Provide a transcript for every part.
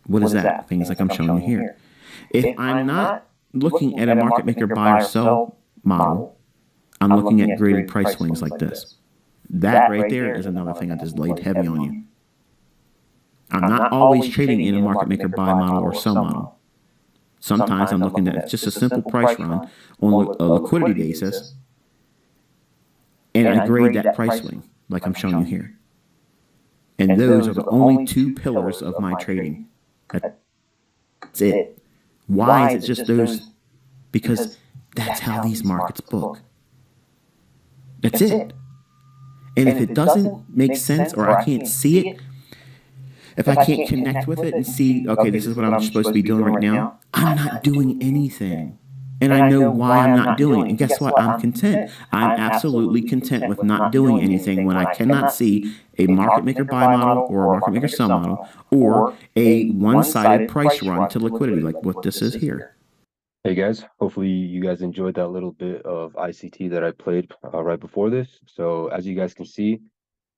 What is that? Things like I'm showing you here. If I'm not looking at a market maker buy or sell model, I'm looking at graded price swings like this. That right there is another thing I just laid heavy on you. I'm not always trading in a market maker buy model or sell model. Sometimes I'm looking at just a simple price run on a liquidity basis, and I grade that price swing like I'm showing you here. And those are the only two pillars of my trading. That's it. Why is it just those? Because that's how these markets book. That's it. And if it doesn't make sense or I can't see it, if I can't connect with it and see, okay, this is what I'm supposed to be doing right now, I'm not doing anything. And I know why I'm not doing it. And guess what? I'm content. I'm absolutely content with not doing anything when I cannot see a market maker buy model or a market maker sell model or a one-sided price run to liquidity like what this is here. Hey guys, hopefully you guys enjoyed that little bit of ICT that I played right before this. So as you guys can see,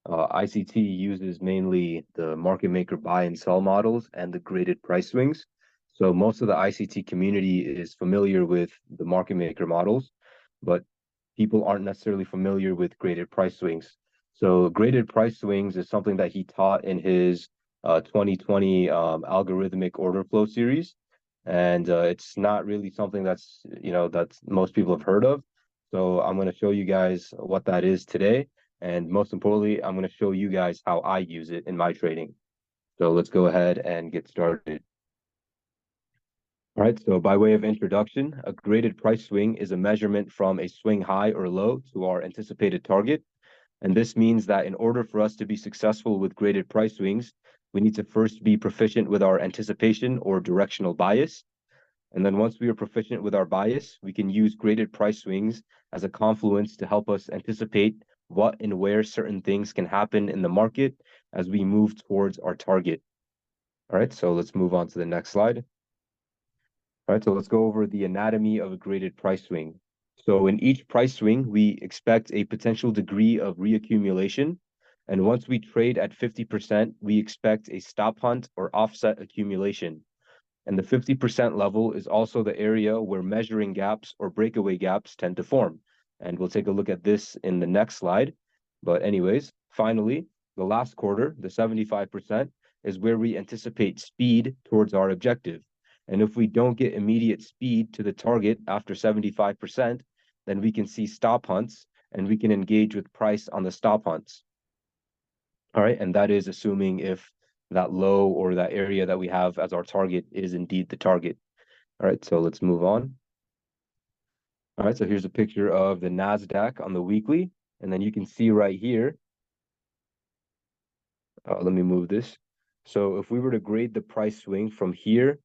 ICT uses mainly the market maker buy and sell models and the graded price swings. So most of the ICT community is familiar with the market maker models, but people aren't necessarily familiar with graded price swings. So graded price swings is something that he taught in his 2020 algorithmic order flow series. And it's not really something that's, that most people have heard of. So I'm going to show you guys what that is today. And most importantly, I'm going to show you guys how I use it in my trading. So let's go ahead and get started. All right, so by way of introduction, a graded price swing is a measurement from a swing high or low to our anticipated target. And this means that in order for us to be successful with graded price swings, we need to first be proficient with our anticipation or directional bias. And then once we are proficient with our bias, we can use graded price swings as a confluence to help us anticipate what and where certain things can happen in the market as we move towards our target. All right, so let's move on to the next slide. All right, so let's go over the anatomy of a graded price swing. So in each price swing, we expect a potential degree of reaccumulation. And once we trade at 50%, we expect a stop hunt or offset accumulation. And the 50% level is also the area where measuring gaps or breakaway gaps tend to form. And we'll take a look at this in the next slide. But anyways, finally, the last quarter, the 75%, is where we anticipate speed towards our objective. And if we don't get immediate speed to the target after 75%, then we can see stop hunts and we can engage with price on the stop hunts. All right, and that is assuming if that low or that area that we have as our target is indeed the target. All right, so let's move on. All right, so here's a picture of the NASDAQ on the weekly, and then you can see right here. Let me move this. So if we were to grade the price swing from here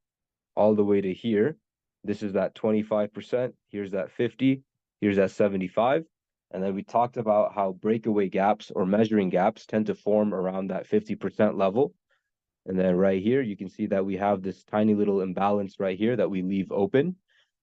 all the way to here, this is that 25%, here's that 50, here's that 75. And then we talked about how breakaway gaps or measuring gaps tend to form around that 50% level. And then right here, you can see that we have this tiny little imbalance right here that we leave open.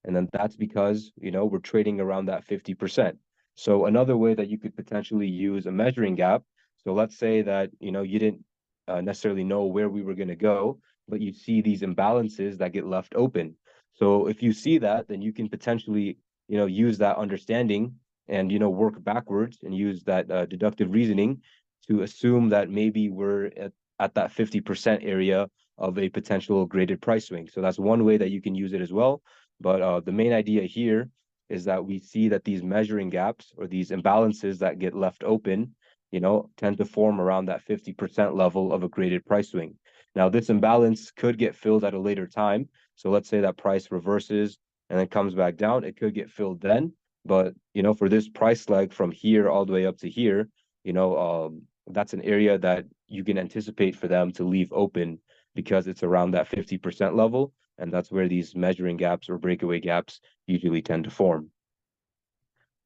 And then that's because, we're trading around that 50%. So another way that you could potentially use a measuring gap. So let's say that, you didn't necessarily know where we were going to go, but you see these imbalances that get left open. So if you see that, then you can potentially, use that understanding and, work backwards and use that deductive reasoning to assume that maybe we're at that 50% area of a potential graded price swing. So that's one way that you can use it as well. But the main idea here is that we see that these measuring gaps or these imbalances that get left open, tend to form around that 50% level of a graded price swing. Now, this imbalance could get filled at a later time. So let's say that price reverses and then comes back down. It could get filled then. But, for this price leg from here all the way up to here, that's an area that you can anticipate for them to leave open because it's around that 50% level. And that's where these measuring gaps or breakaway gaps usually tend to form.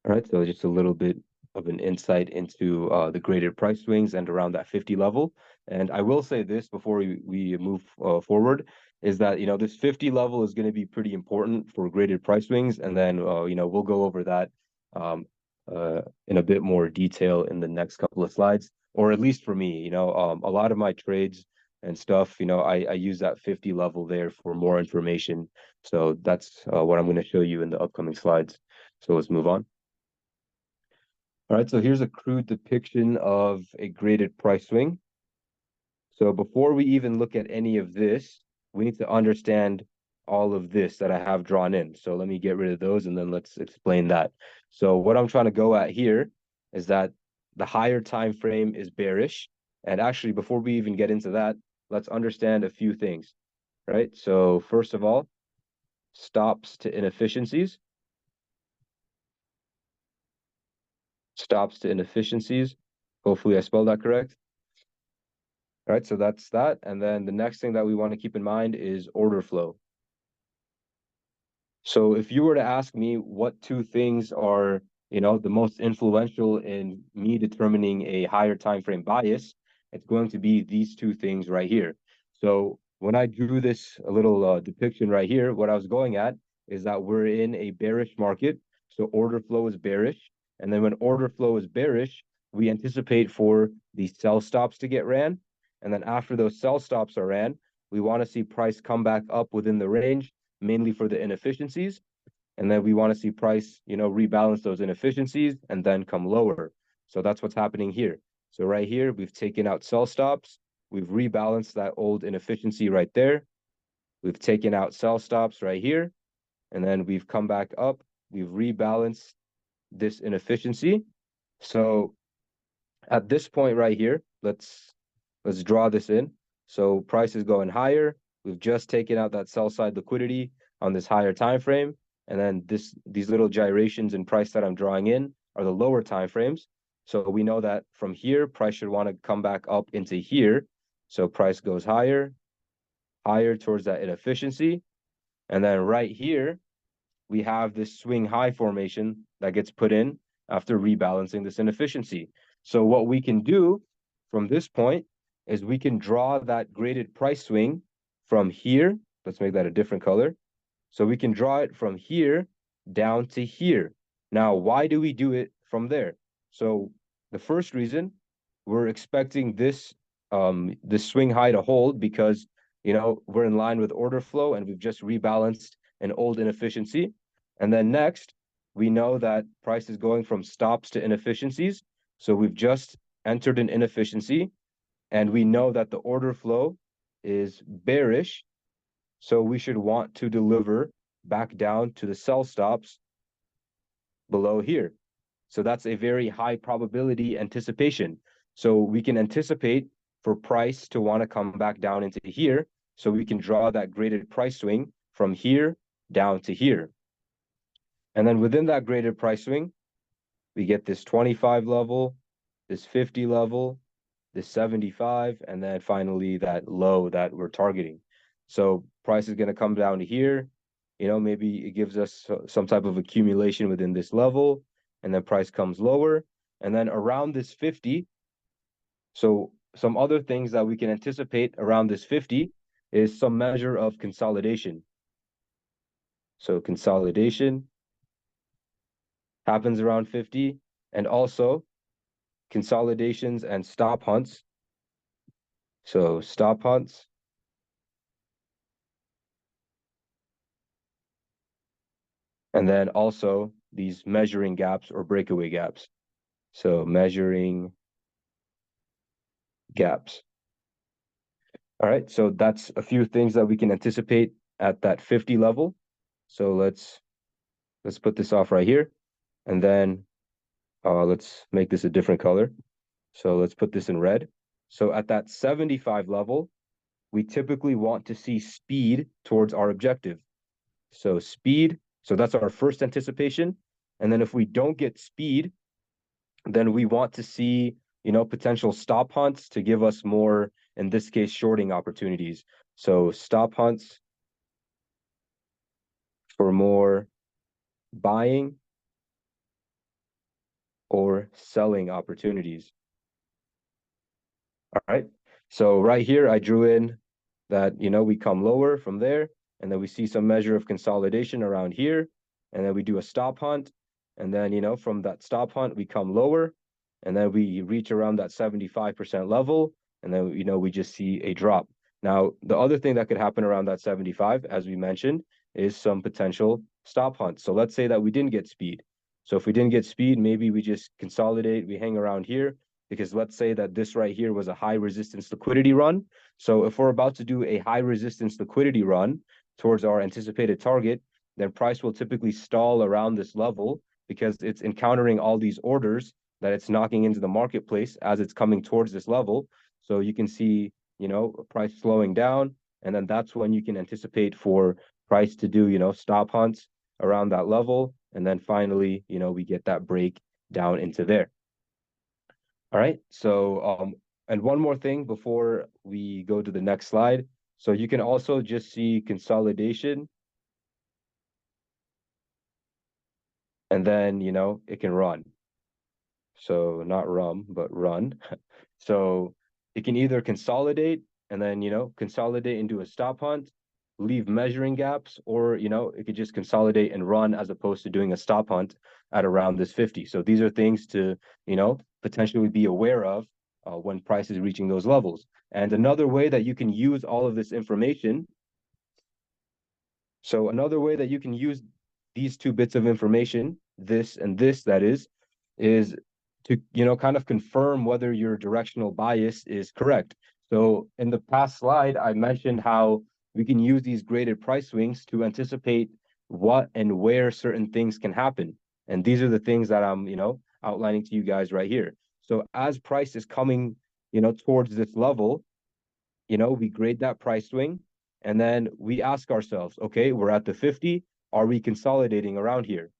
All right, so just a little bit of an insight into the graded price swings and around that 50 level. And I will say this before we move forward, is that, this 50 level is going to be pretty important for graded price swings. And then, we'll go over that in a bit more detail in the next couple of slides, or at least for me, a lot of my trades and stuff, I use that 50 level there for more information. So that's what I'm going to show you in the upcoming slides. So let's move on. All right, so here's a crude depiction of a graded price swing. So before we even look at any of this, we need to understand all of this that I have drawn in. So let me get rid of those and then let's explain that. So what I'm trying to go at here is that the higher time frame is bearish. And actually, before we even get into that, let's understand a few things, right? So first of all, stops to inefficiencies. Stops to inefficiencies. Hopefully I spelled that correct. All right, so that's that. And then the next thing that we want to keep in mind is order flow. So if you were to ask me what two things are, the most influential in me determining a higher time frame bias, it's going to be these two things right here. So when I drew this a little depiction right here, what I was going at is that we're in a bearish market. So order flow is bearish. And then when order flow is bearish, we anticipate for the sell stops to get ran. And then after those sell stops are ran, we want to see price come back up within the range, mainly for the inefficiencies. And then we want to see price, rebalance those inefficiencies and then come lower. So that's what's happening here. So right here, we've taken out sell stops. We've rebalanced that old inefficiency right there. We've taken out sell stops right here. And then we've come back up. We've rebalanced this inefficiency. So at this point right here, let's draw this in. So price is going higher. We've just taken out that sell side liquidity on this higher time frame. And then these little gyrations in price that I'm drawing in are the lower time frames. So we know that from here, price should want to come back up into here. So price goes higher, higher towards that inefficiency. And then right here, we have this swing high formation that gets put in after rebalancing this inefficiency. So what we can do from this point is we can draw that graded price swing from here. Let's make that a different color. So we can draw it from here down to here. Now, why do we do it from there? So the first reason, we're expecting this swing high to hold because we're in line with order flow and we've just rebalanced an old inefficiency. And then next, we know that price is going from stops to inefficiencies. So we've just entered an inefficiency and we know that the order flow is bearish. So we should want to deliver back down to the sell stops below here. So that's a very high probability anticipation. So we can anticipate for price to want to come back down into here. So we can draw that graded price swing from here down to here. And then within that graded price swing, we get this 25 level, this 50 level, this 75, and then finally that low that we're targeting. So price is going to come down to here. Maybe it gives us some type of accumulation within this level, and then price comes lower. And then around this 50, so some other things that we can anticipate around this 50 is some measure of consolidation. So consolidation happens around 50, and also consolidations and stop hunts. So stop hunts. And then also these measuring gaps or breakaway gaps. So measuring gaps. All right, so that's a few things that we can anticipate at that 50 level. So let's put this off right here. And then let's make this a different color. So let's put this in red. So at that 75 level, we typically want to see speed towards our objective. So speed, so that's our first anticipation. And then if we don't get speed, then we want to see, potential stop hunts to give us more, in this case, shorting opportunities. So stop hunts for more buying or selling opportunities. All right. So right here, I drew in that, we come lower from there, and then we see some measure of consolidation around here, and then we do a stop hunt. And then, from that stop hunt, we come lower, and then we reach around that 75% level, and then, we just see a drop. Now, the other thing that could happen around that 75, as we mentioned, is some potential stop hunts. So let's say that we didn't get speed. So if we didn't get speed, maybe we just consolidate, we hang around here, because let's say that this right here was a high resistance liquidity run. So if we're about to do a high resistance liquidity run towards our anticipated target, then price will typically stall around this level because it's encountering all these orders that it's knocking into the marketplace as it's coming towards this level. So you can see, price slowing down, and then that's when you can anticipate for price to do, stop hunts around that level. And then finally, we get that break down into there. All right. So, and one more thing before we go to the next slide. So you can also just see consolidation, and then, it can run. So not rum, but run. So it can either consolidate and then, consolidate into a stop hunt, leave measuring gaps, or, it could just consolidate and run as opposed to doing a stop hunt at around this 50. So these are things to, potentially be aware of when price is reaching those levels. And another way that you can use all of this information. So another way that you can use these two bits of information, this and this, that is to, kind of confirm whether your directional bias is correct. So in the past slide, I mentioned how we can use these graded price swings to anticipate what and where certain things can happen. And these are the things that I'm, outlining to you guys right here. So as price is coming, towards this level, we grade that price swing, and then we ask ourselves, okay, we're at the 50, are we consolidating around here?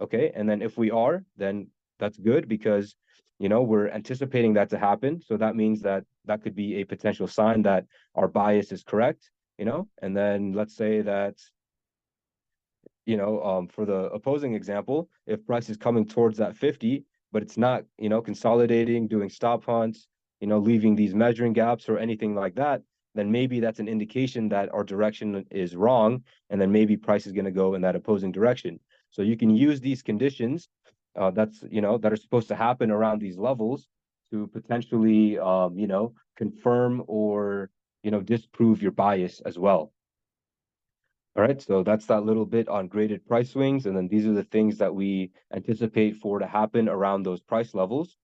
Okay, and then if we are, then that's good because, we're anticipating that to happen. So that means that that could be a potential sign that our bias is correct, and then let's say that, for the opposing example, if price is coming towards that 50, but it's not, consolidating, doing stop hunts, leaving these measuring gaps or anything like that, then maybe that's an indication that our direction is wrong, and then maybe price is going to go in that opposing direction. So you can use these conditions that are supposed to happen around these levels to potentially, confirm or, disprove your bias as well. All right, so that's that little bit on graded price swings, and then these are the things that we anticipate for to happen around those price levels.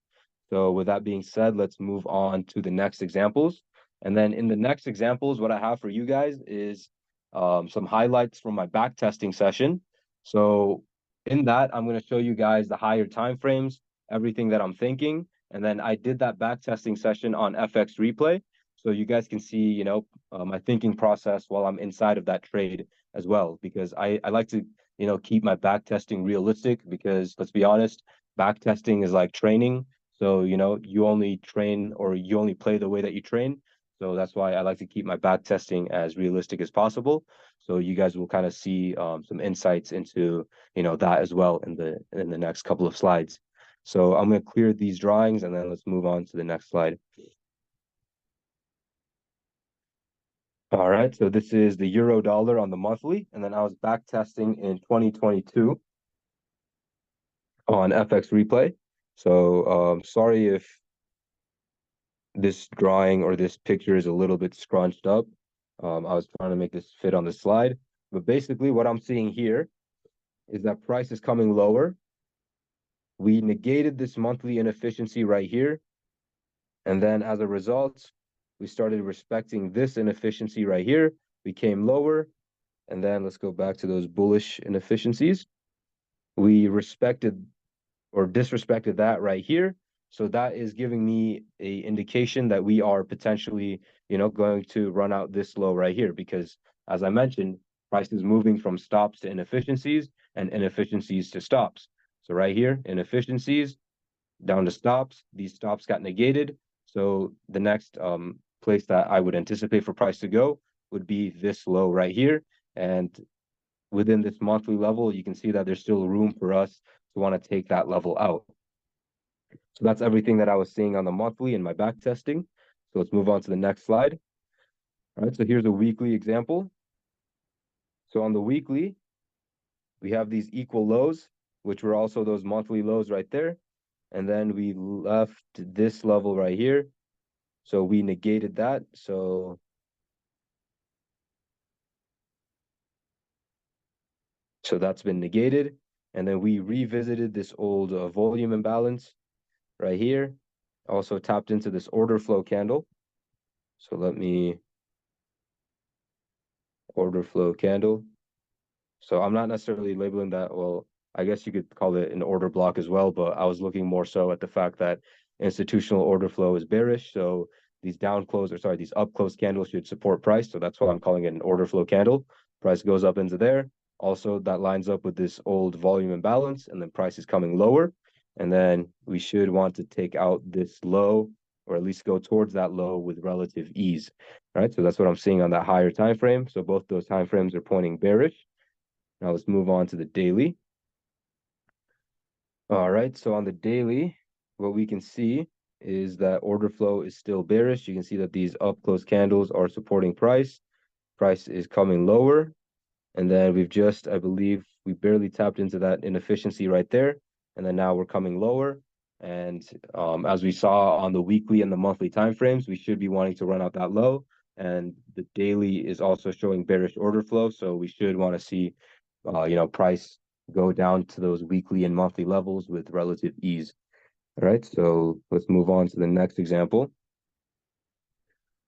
So with that being said, let's move on to the next examples. And then in the next examples, what I have for you guys is some highlights from my backtesting session. So in that, I'm going to show you guys the higher time frames, everything that I'm thinking. And then I did that backtesting session on FX replay. So you guys can see, my thinking process while I'm inside of that trade as well, because I like to, keep my backtesting realistic because let's be honest, backtesting is like training. So, you only train or you only play the way that you train. So that's why I like to keep my back testing as realistic as possible. So you guys will kind of see some insights into, that as well in the next couple of slides. So I'm going to clear these drawings and then let's move on to the next slide. All right, so this is the euro dollar on the monthly, and then I was back testing in 2022 on FX replay. So sorry if this drawing or this picture is a little bit scrunched up. I was trying to make this fit on the slide, but basically what I'm seeing here is that price is coming lower. We negated this monthly inefficiency right here. And then as a result, we started respecting this inefficiency right here. We came lower. And then let's go back to those bullish inefficiencies. We respected or disrespected that right here. So that is giving me a indication that we are potentially, going to run out this low right here, because as I mentioned, price is moving from stops to inefficiencies and inefficiencies to stops. So right here, inefficiencies down to stops, these stops got negated. So the next place that I would anticipate for price to go would be this low right here. And within this monthly level, you can see that there's still room for us to want to take that level out. So that's everything that I was seeing on the monthly in my back testing. So let's move on to the next slide. All right, so here's a weekly example. So on the weekly, we have these equal lows, which were also those monthly lows right there. And then we left this level right here. So we negated that. So So that's been negated. And then we revisited this old volume imbalance right here. Also tapped into this order flow candle. So let me order flow candle. So I'm not necessarily labeling that, well, I guess you could call it an order block as well, but I was looking more so at the fact that institutional order flow is bearish. So these these up close candles should support price. So that's why I'm calling it an order flow candle. Price goes up into there. Also, that lines up with this old volume imbalance, and then price is coming lower. And then we should want to take out this low, or at least go towards that low with relative ease. All right, so that's what I'm seeing on that higher time frame. So both those time frames are pointing bearish. Now let's move on to the daily. All right, so on the daily, what we can see is that order flow is still bearish. You can see that these up close candles are supporting price. Price is coming lower. And then we've just, I believe, we barely tapped into that inefficiency right there. And then now we're coming lower. And as we saw on the weekly and the monthly timeframes, we should be wanting to run out that low. And the daily is also showing bearish order flow. So we should want to see, price go down to those weekly and monthly levels with relative ease. All right, so let's move on to the next example.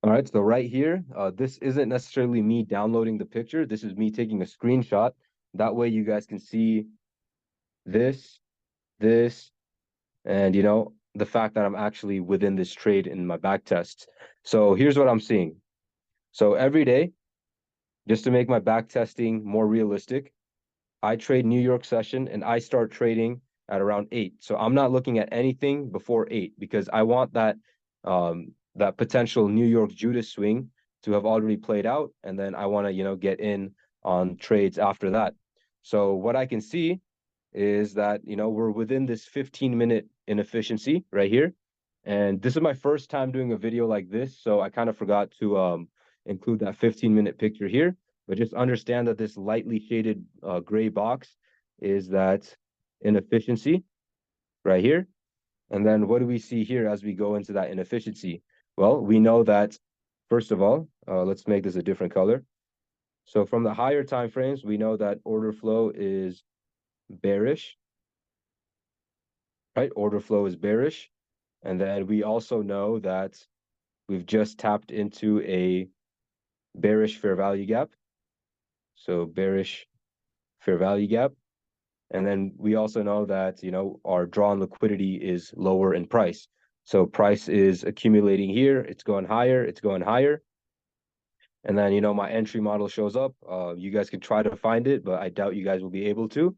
All right, so right here, this isn't necessarily me downloading the picture. This is me taking a screenshot. That way you guys can see this, and the fact that I'm actually within this trade in my back test. So here's what I'm seeing. So every day, just to make my back testing more realistic, I trade New York session and I start trading at around 8. So I'm not looking at anything before 8 because I want that potential New York Judas swing to have already played out, and then I want to get in on trades after that. So what I can see is that we're within this 15-minute inefficiency right here, and this is my first time doing a video like this, so I kind of forgot to include that 15-minute picture here. But just understand that this lightly shaded gray box is that inefficiency right here. And then what do we see here as we go into that inefficiency? Well, we know that, first of all, let's make this a different color. So from the higher time frames, we know that order flow is bearish, right? Order flow is bearish. And then we also know that we've just tapped into a bearish fair value gap. So bearish fair value gap. And then we also know that, our drawn liquidity is lower in price. So price is accumulating here. It's going higher. It's going higher. And then, my entry model shows up. You guys can try to find it, but I doubt you guys will be able to.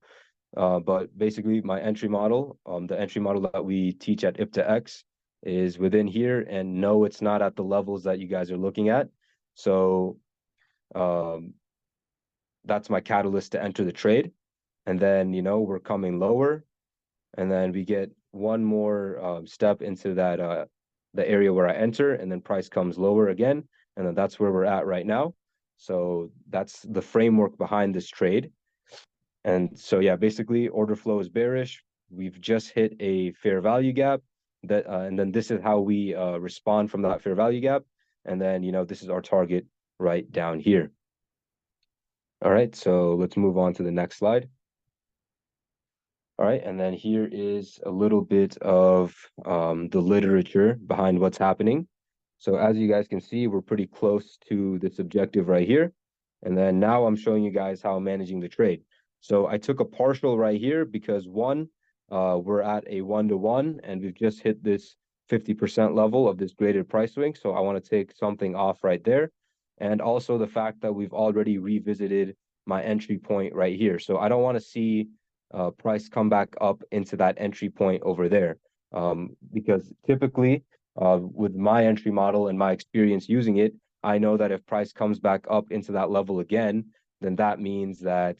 But basically, my entry model, the entry model that we teach at Ipda X is within here. And no, it's not at the levels that you guys are looking at. So that's my catalyst to enter the trade. And then, we're coming lower. And then we get one more step into that the area where I enter, and then price comes lower again. And then that's where we're at right now. So that's the framework behind this trade. And so, yeah, basically order flow is bearish. We've just hit a fair value gap and then this is how we respond from that fair value gap. And then, this is our target right down here. All right, so let's move on to the next slide. All right, and then here is a little bit of the literature behind what's happening. So as you guys can see, we're pretty close to this objective right here. And then now I'm showing you guys how I'm managing the trade. So I took a partial right here because we're at a 1-to-1 and we've just hit this 50% level of this graded price swing. So I want to take something off right there. And also the fact that we've already revisited my entry point right here. So I don't want to see price come back up into that entry point over there. Because typically with my entry model and my experience using it, I know that if price comes back up into that level again, then that means that,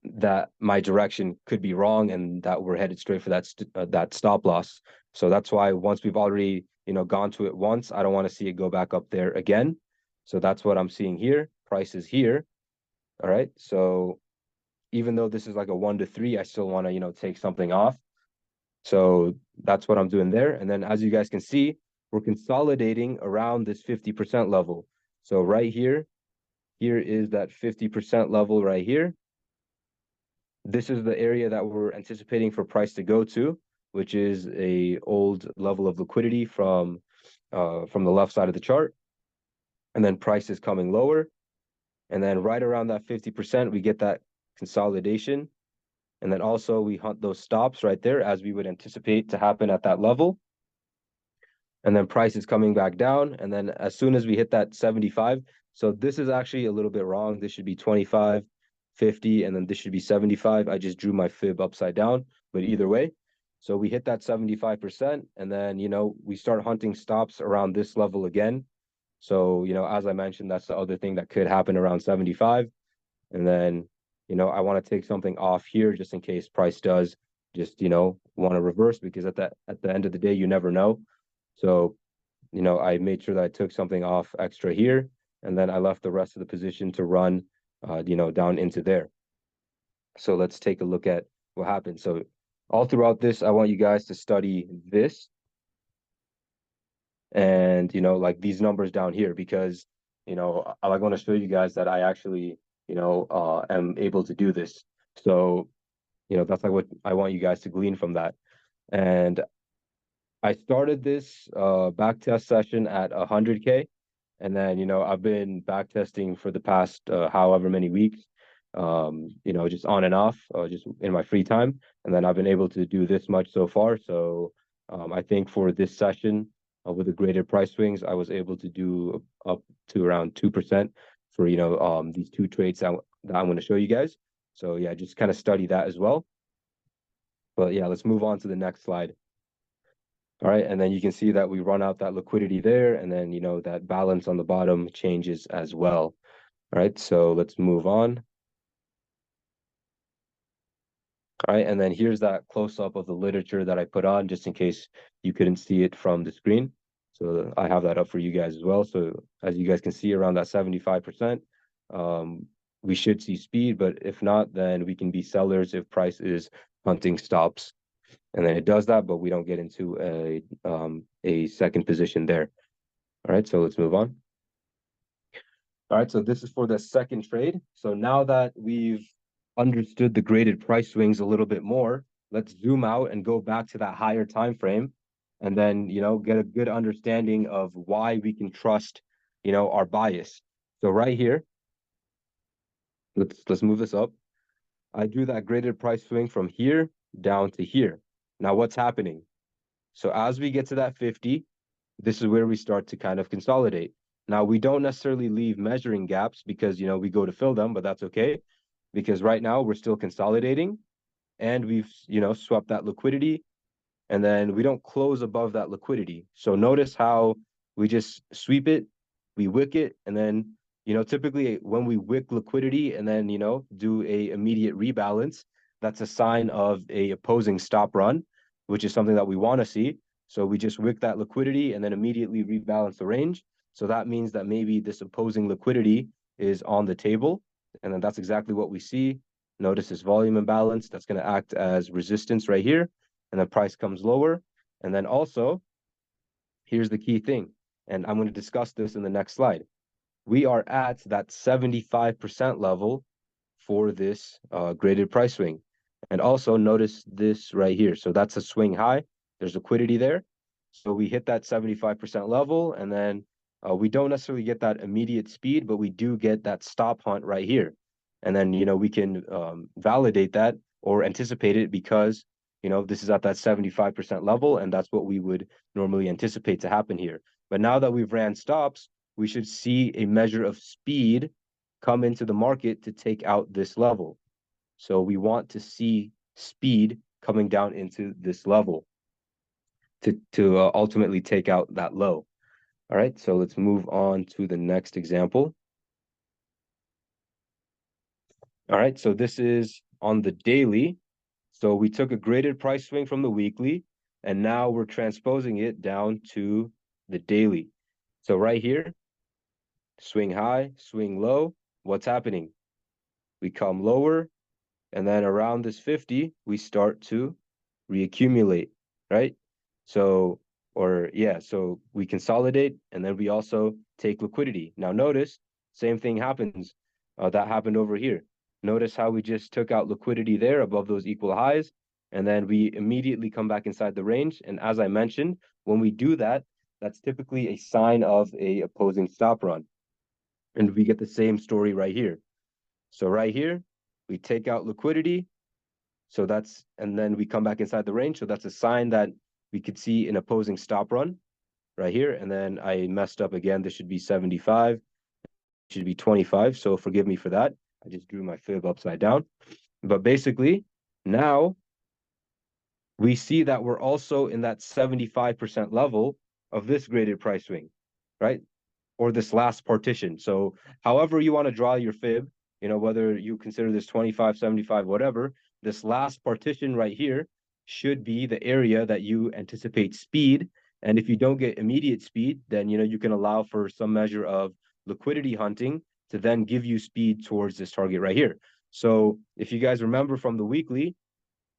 that my direction could be wrong and that we're headed straight for that stop loss. So that's why once we've already, gone to it once, I don't want to see it go back up there again. So that's what I'm seeing here. Price is here. All right. So even though this is like a 1-to-3, I still want to, take something off. So that's what I'm doing there. And then as you guys can see, we're consolidating around this 50% level. So right here, here is that 50% level right here. This is the area that we're anticipating for price to go to, which is a old level of liquidity from the left side of the chart. And then price is coming lower. And then right around that 50%, we get that consolidation. And then also we hunt those stops right there as we would anticipate to happen at that level. And then price is coming back down. And then as soon as we hit that 75, so this is actually a little bit wrong. This should be 25, 50, and then this should be 75. I just drew my fib upside down, but either way. So we hit that 75%, and then, we start hunting stops around this level again. So, as I mentioned, that's the other thing that could happen around 75. And then, I want to take something off here just in case price does just, want to reverse, because at the end of the day, you never know. So, I made sure that I took something off extra here, and then I left the rest of the position to run, down into there. So let's take a look at what happened. So all throughout this, I want you guys to study this and, like these numbers down here, because, I want to show you guys that I actually, am able to do this. So, that's like what I want you guys to glean from that. And I started this backtest session at 100K, and then I've been backtesting for the past however many weeks, just on and off, just in my free time, and then I've been able to do this much so far. So I think for this session with the graded price swings, I was able to do up to around 2% for these two trades that I'm going to show you guys. So yeah, just kind of study that as well. But yeah, let's move on to the next slide. All right, and then you can see that we run out that liquidity there, and then, that balance on the bottom changes as well. All right, so let's move on. All right, and then here's that close-up of the literature that I put on just in case you couldn't see it from the screen. So I have that up for you guys as well. So as you guys can see, around that 75%, we should see speed, but if not, then we can be sellers if price is hunting stops. And then it does that, but we don't get into a second position there. All right, so let's move on. All right, so this is for the second trade. So now that we've understood the graded price swings a little bit more, let's zoom out and go back to that higher time frame, and then get a good understanding of why we can trust our bias. So right here, let's move this up. I drew that graded price swing from here down to here. Now what's happening? So as we get to that 50, this is where we start to kind of consolidate. Now, we don't necessarily leave measuring gaps because, we go to fill them, but that's okay, because right now we're still consolidating and we've, swept that liquidity, and then we don't close above that liquidity. So notice how we just sweep it, we wick it, and then, typically when we wick liquidity and then, do a immediate rebalance, that's a sign of a opposing stop run, which is something that we want to see. So we just wick that liquidity and then immediately rebalance the range. So that means that maybe this opposing liquidity is on the table, and then that's exactly what we see. Notice this volume imbalance, that's going to act as resistance right here, and the price comes lower. And then also, here's the key thing, and I'm going to discuss this in the next slide. We are at that 75% level for this graded price swing. And also notice this right here. So that's a swing high. There's liquidity there. So we hit that 75% level, and then we don't necessarily get that immediate speed, but we do get that stop hunt right here. And then, we can validate that or anticipate it because, this is at that 75% level, and that's what we would normally anticipate to happen here. But now that we've ran stops, we should see a measure of speed come into the market to take out this level. So we want to see speed coming down into this level to ultimately take out that low. All right, so let's move on to the next example. All right, so this is on the daily. So we took a graded price swing from the weekly, and now we're transposing it down to the daily. So right here, swing high, swing low. What's happening? We come lower, and then around this 50, we start to reaccumulate, right? So, so we consolidate, and then we also take liquidity. Now notice, same thing happens. That happened over here. Notice how we just took out liquidity there above those equal highs, and then we immediately come back inside the range. And as I mentioned, when we do that, that's typically a sign of a opposing stop run. And we get the same story right here. So right here, we take out liquidity. So and then we come back inside the range. So that's a sign that we could see an opposing stop run right here. And then I messed up again. This should be 75, should be 25. So forgive me for that. I just drew my fib upside down. But basically, now we see that we're also in that 75% level of this graded price swing, right? Or this last partition. So however you want to draw your fib, whether you consider this 25, 75, whatever, this last partition right here should be the area that you anticipate speed. And if you don't get immediate speed, then, you can allow for some measure of liquidity hunting to then give you speed towards this target right here. So if you guys remember from the weekly,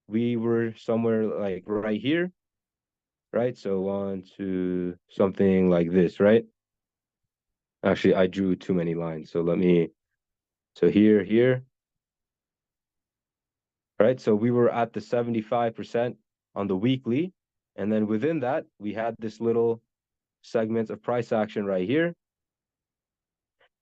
we were somewhere like right here, right? So on to something like this, right? Actually, I drew too many lines. So here, right? So we were at the 75% on the weekly. And then within that, we had this little segment of price action right here.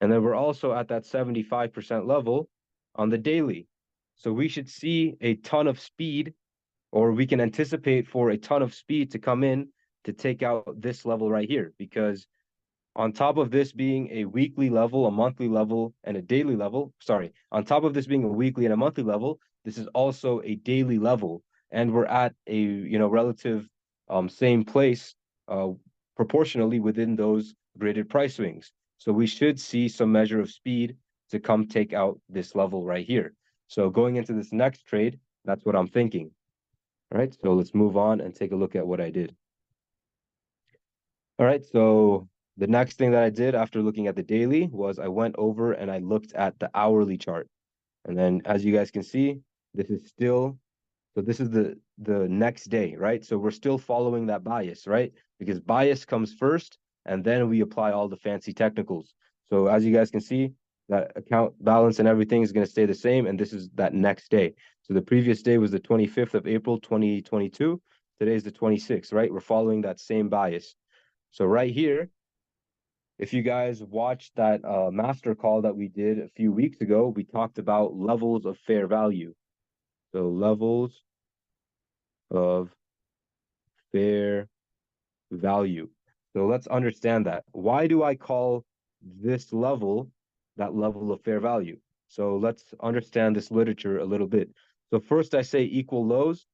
And then we're also at that 75% level on the daily. So we should see a ton of speed, or we can anticipate for a ton of speed to come in to take out this level right here, because on top of this being a weekly level, a monthly level, and a daily level, on top of this being a weekly and a monthly level, this is also a daily level. And we're at a, relative same place proportionally within those graded price swings. So we should see some measure of speed to come take out this level right here. So going into this next trade, that's what I'm thinking. All right, so let's move on and take a look at what I did. All right, so the next thing that I did after looking at the daily was I went over and I looked at the hourly chart. And then as you guys can see, this is the next day, right? So we're still following that bias, right? Because bias comes first, and then we apply all the fancy technicals. So as you guys can see, that account balance and everything is going to stay the same, and this is that next day. So the previous day was the 25th of April, 2022. Today is the 26th, right? We're following that same bias. So right here, if you guys watched that master call that we did a few weeks ago, we talked about levels of fair value. So levels of fair value. So let's understand that. Why do I call this level that level of fair value? So let's understand this literature a little bit. So first I say equal lows,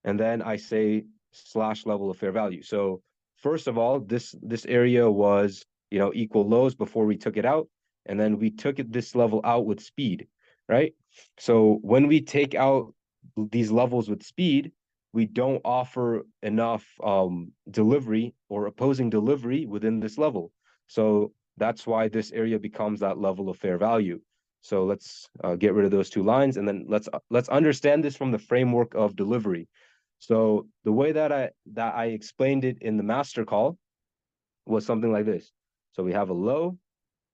and then I say slash level of fair value. So first of all, this area was, equal lows before we took it out, and then we took this level out with speed, right? So when we take out these levels with speed, we don't offer enough delivery or opposing delivery within this level. So that's why this area becomes that level of fair value. So let's get rid of those two lines, and then let's understand this from the framework of delivery. So the way that I explained it in the master call was something like this. So we have a low,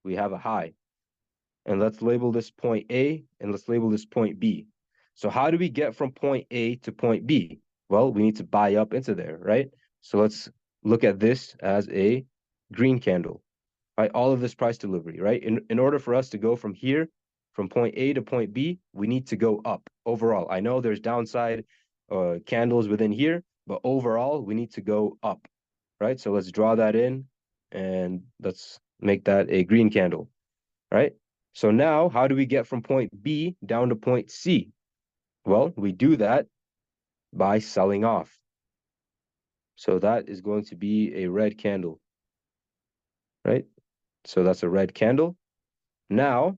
we have a high, and let's label this point A, and let's label this point B. So how do we get from point A to point B? Well, we need to buy up into there, right? So let's look at this as a green candle, right? All of this price delivery, right? In order for us to go from here, from point A to point B, we need to go up overall. I know there's downside candles within here, but overall, we need to go up, right? So let's draw that in, and let's make that a green candle, right? So now, how do we get from point B down to point C? Well, we do that by selling off. So that is going to be a red candle, right? So that's a red candle. Now,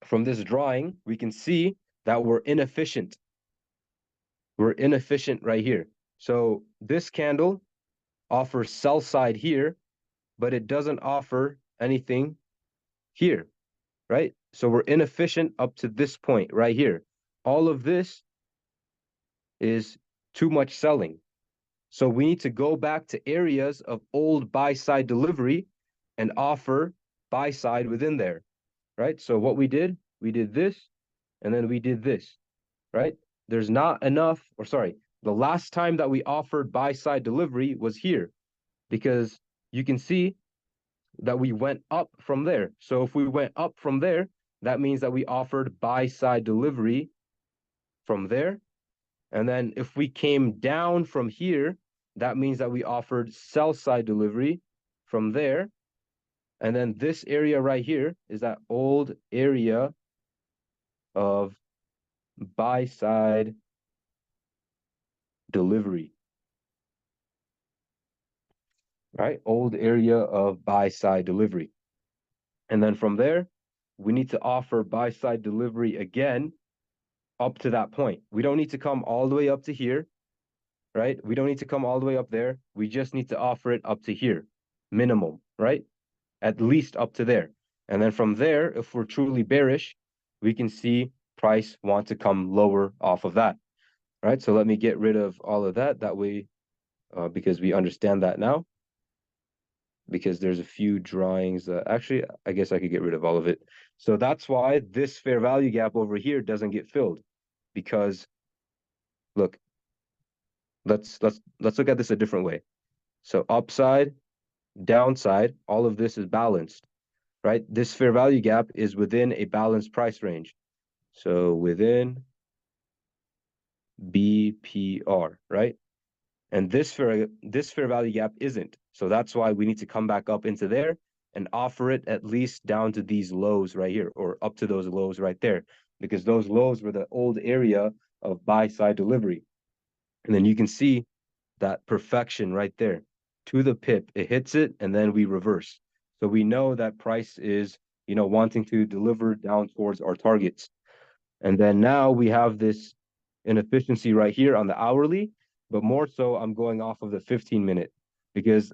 from this drawing, we can see that we're inefficient. We're inefficient right here. So this candle offers sell side here, but it doesn't offer anything here, right? So we're inefficient up to this point right here. All of this is too much selling. So we need to go back to areas of old buy side delivery and offer buy side within there, right? So what we did this, and then we did this, right? There's not enough, or sorry, the last time that we offered buy side delivery was here, because you can see that we went up from there. So if we went up from there, that means that we offered buy side delivery from there. And then if we came down from here, that means that we offered sell side delivery from there. And then this area right here is that old area of buy side delivery, right? Old area of buy side delivery. And then from there, we need to offer buy side delivery again up to that point. We don't need to come all the way up to here, right? We don't need to come all the way up there. We just need to offer it up to here, minimum, right? At least up to there. And then from there, if we're truly bearish, we can see price want to come lower off of that, right? So let me get rid of all of that. That way, because we understand that now, because there's a few drawings that actually, I guess I could get rid of all of it. So that's why this fair value gap over here doesn't get filled, because look, let's look at this a different way. So upside, downside, all of this is balanced, right? This fair value gap is within a balanced price range. So within BPR, right? And this fair value gap isn't. So that's why we need to come back up into there and offer it at least down to these lows right here, or up to those lows right there, because those lows were the old area of buy side delivery. And then you can see that perfection right there to the pip. It hits it, and then we reverse. So we know that price is, wanting to deliver down towards our targets. And then now we have this inefficiency right here on the hourly, but more so I'm going off of the 15-minute, because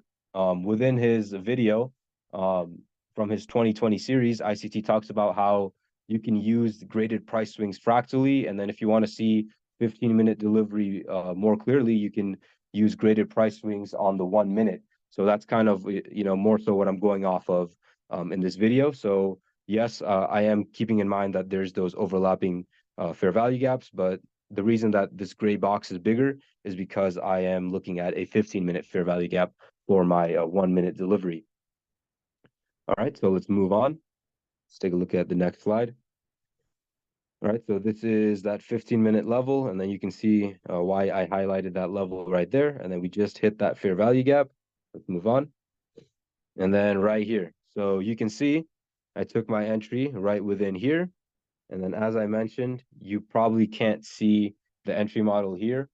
within his video from his 2020 series, ICT talks about how you can use graded price swings fractally, and then if you want to see 15-minute delivery more clearly, you can use graded price swings on the 1 minute. So that's kind of more so what I'm going off of in this video. So yes, I am keeping in mind that there's those overlapping fair value gaps, but the reason that this gray box is bigger is because I am looking at a 15-minute fair value gap for my 1 minute delivery. All right, so let's move on. Let's take a look at the next slide. All right, so this is that 15-minute level, and then you can see why I highlighted that level right there, and then we just hit that fair value gap. Let's move on. And then right here, so you can see I took my entry right within here, and then as I mentioned, you probably can't see the entry model here,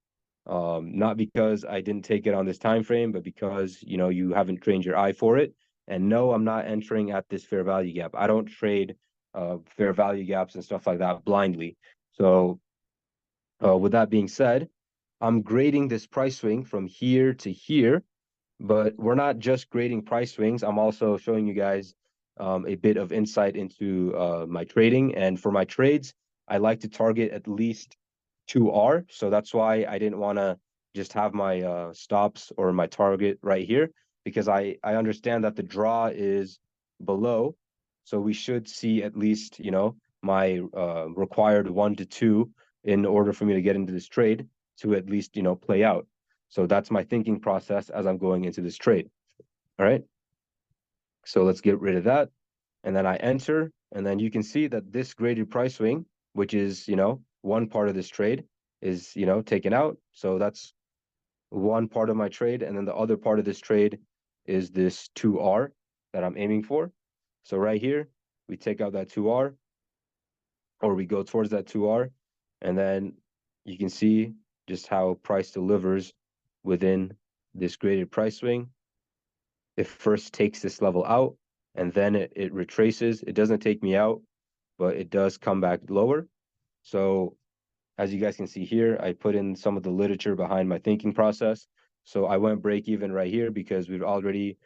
not because I didn't take it on this time frame, but because you haven't trained your eye for it. And no, I'm not entering at this fair value gap. I don't trade fair value gaps and stuff like that blindly. So with that being said, I'm grading this price swing from here to here, but we're not just grading price swings. I'm also showing you guys a bit of insight into my trading. And for my trades, I like to target at least 2R. So that's why I didn't want to just have my stops or my target right here, because I understand that the draw is below. So we should see at least, my required 1 to 2 in order for me to get into this trade to at least, play out. So that's my thinking process as I'm going into this trade. All right. So let's get rid of that. And then I enter, and then you can see that this graded price swing, which is, one part of this trade is, taken out. So that's one part of my trade. And then the other part of this trade is this 2R that I'm aiming for. So right here, we take out that 2R, or we go towards that 2R, and then you can see just how price delivers within this graded price swing. It first takes this level out, and then it retraces. It doesn't take me out, but it does come back lower. So as you guys can see here, I put in some of the literature behind my thinking process. So I went break even right here because we've already,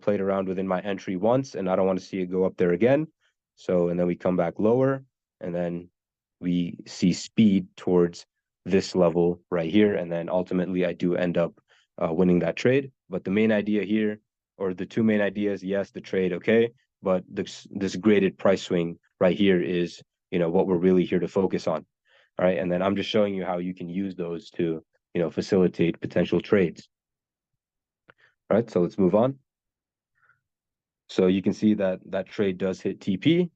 played around within my entry once, and I don't want to see it go up there again. So, and then we come back lower, and then we see speed towards this level right here. And then ultimately I do end up winning that trade. But the main idea here, or the two main ideas, yes, the trade, okay, but this graded price swing right here is, what we're really here to focus on. All right. And then I'm just showing you how you can use those to, facilitate potential trades. All right. So let's move on. So you can see that that trade does hit TP.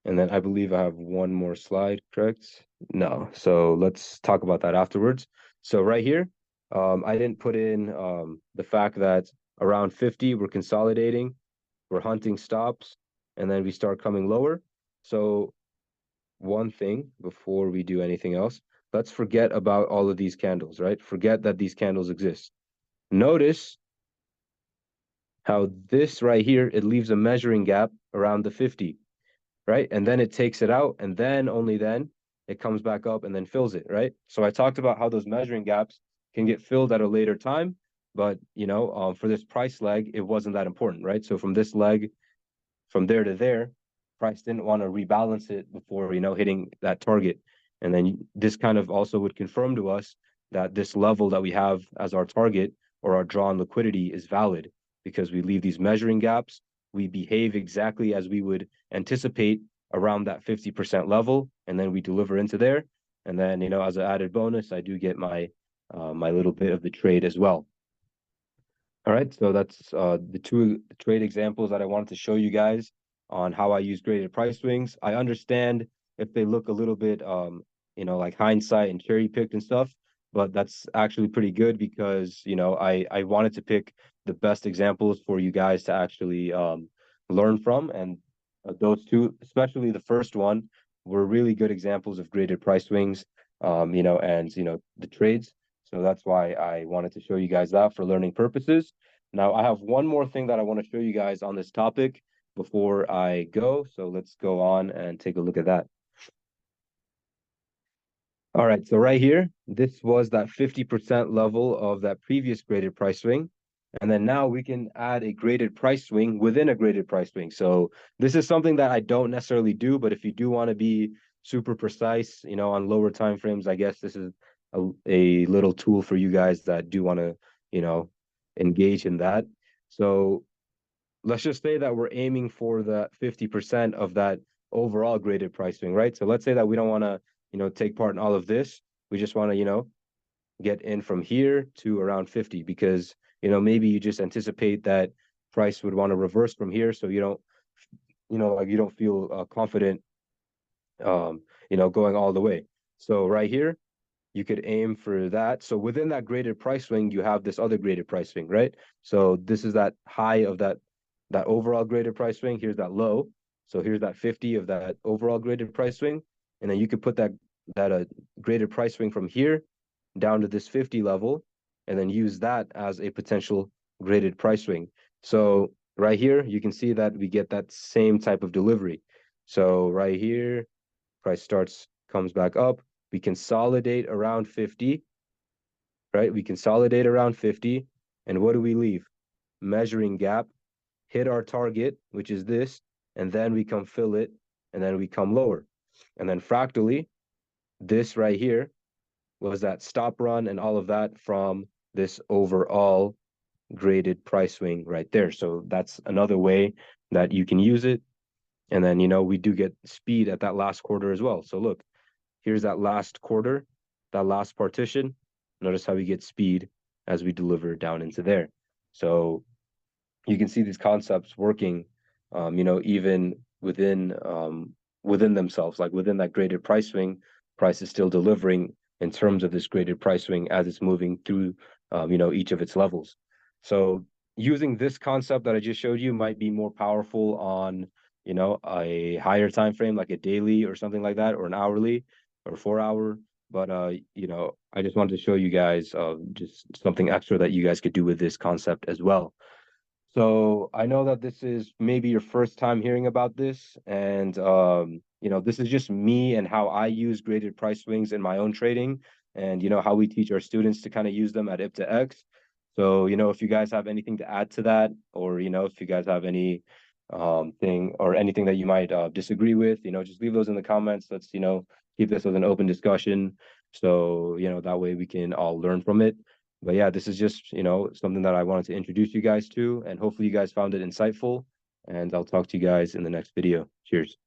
And then I believe I have one more slide, correct? No. So let's talk about that afterwards. So right here, I didn't put in the fact that around 50, we're consolidating, we're hunting stops, and then we start coming lower. So one thing before we do anything else, let's forget about all of these candles, right? Forget that these candles exist. Notice how this right here, it leaves a measuring gap around the 50, right? And then it takes it out, and then only then it comes back up and then fills it, right? So I talked about how those measuring gaps can get filled at a later time, but for this price leg, it wasn't that important, right? So from this leg, from there to there, price didn't want to rebalance it before, hitting that target. And then this kind of also would confirm to us that this level that we have as our target or our drawn liquidity is valid, because we leave these measuring gaps. We behave exactly as we would anticipate around that 50% level, and then we deliver into there. And then, as an added bonus, I do get my little bit of the trade as well. All right, so that's the two trade examples that I wanted to show you guys on how I use graded price swings. I understand if they look a little bit, like hindsight and cherry picked and stuff, but that's actually pretty good because, I wanted to pick the best examples for you guys to actually learn from. And those two, especially the first one, were really good examples of graded price swings, and, the trades. So that's why I wanted to show you guys that for learning purposes. Now, I have one more thing that I want to show you guys on this topic before I go. So let's go on and take a look at that. All right, so right here, this was that 50% level of that previous graded price swing. And then now we can add a graded price swing within a graded price swing. So this is something that I don't necessarily do, but if you do want to be super precise, on lower time frames, I guess this is a little tool for you guys that do want to, engage in that. So let's just say that we're aiming for the 50% of that overall graded price swing, right? So let's say that we don't want to, take part in all of this. We just want to, get in from here to around 50 because, maybe you just anticipate that price would want to reverse from here. So you don't, like you don't feel confident, going all the way. So right here, you could aim for that. So within that graded price swing, you have this other graded price swing, right? So this is that high of that overall graded price swing. Here's that low. So here's that 50 of that overall graded price swing. And then you could put that graded price swing from here down to this 50 level, and then use that as a potential graded price swing. So right here, you can see that we get that same type of delivery. So right here, price comes back up. We consolidate around 50, right? We consolidate around 50. And what do we leave? Measuring gap, hit our target, which is this, and then we come fill it, and then we come lower. And then fractally, this right here was that stop run and all of that from this overall graded price swing right there. So that's another way that you can use it. And then, we do get speed at that last quarter as well. So look, here's that last quarter, that last partition. Notice how we get speed as we deliver down into there. So you can see these concepts working, even within themselves, like within that graded price swing, price is still delivering in terms of this graded price swing as it's moving through, each of its levels. So using this concept that I just showed you might be more powerful on, a higher time frame, like a daily or something like that, or an hourly or 4 hour. But I just wanted to show you guys just something extra that you guys could do with this concept as well. So I know that this is maybe your first time hearing about this, and this is just me and how I use graded price swings in my own trading, and how we teach our students to kind of use them at Ipda X. So if you guys have anything to add to that, or if you guys have any thing or anything that you might disagree with, just leave those in the comments. Let's keep this as an open discussion, so that way we can all learn from it. But yeah, this is just, something that I wanted to introduce you guys to, and hopefully you guys found it insightful. and I'll talk to you guys in the next video. Cheers.